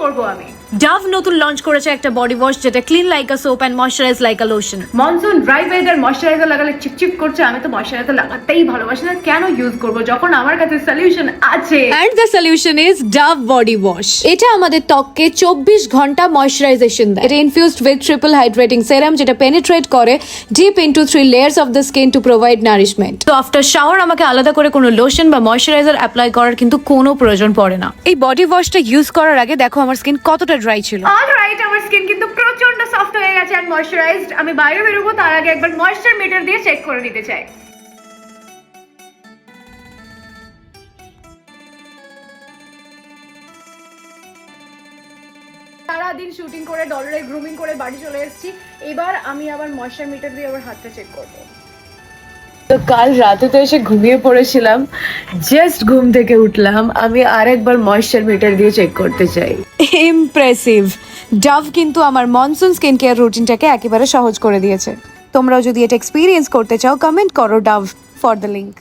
করব আমি? ডাভ নতুন লঞ্চ করেছে একটা বডি ওয়াশ যেটা clean like a soap and moisturise like a lotion. Monsoon dry weather moisturiser লাগালে চিপচিপ করছে, আমি তো ময়শ্চারাইজার লাগাতেই ভালোবাসি না, কেন ইউজ করব যখন আমার কাছে সলিউশন আছে? And the solution is Dove body wash. এটা আমাদের ত্বককে 24 ঘন্টা ময়শ্চারাইজেশন দেয়। এটা ইনফিউজড উইথ ট্রিপল হাইড্রেটিং সেরাম যেটা পেনিট্রেট করে deep into 3 layers of the skin to provide nourishment. তো আফটার শাওয়ার আমাকে আলাদা করে কোনো লোশন বা ময়শ্চারাইজার অ্যাপ্লাই করার কিন্তু কোনো প্রয়োজন পড়ে না। এই বডি ওয়াশটা ইউজ করার আগে দেখো আমার স্কিন কতটা ড্রাই ছিল। অলরাইট, আমার স্কিন কিন্তু প্রচন্ড সফট হয়ে গেছে এন্ড ময়শ্চারাইজড। আমি বাইরে বেরোবো তার আগে একবার ময়শ্চার মিটার দিয়ে চেক করে নিতে চাই। সারাদিন শুটিং করে ডলারে গ্রুমিং করে বাড়ি চলে এসেছি, এবার আমি আবার ময়শ্চার মিটার দিয়ে আবার হাতটা চেক করবো। তো কাল রাতে তো এসে ঘুমিয়ে পড়েছিলাম, জাস্ট ঘুম থেকে উঠলাম, আমি আরেকবার ময়েশ্চার মিটার দিয়ে চেক করতে চাই। ইমপ্রেসিভ। ডাভ কিন্তু আমার মনসুন স্কিন কেয়ার রুটিনটাকে একেবারে সহজ করে দিয়েছে। তোমরাও যদি এটা এক্সপিরিয়েন্স করতে চাও কমেন্ট করো ডাভ ফর দ্য লিংক।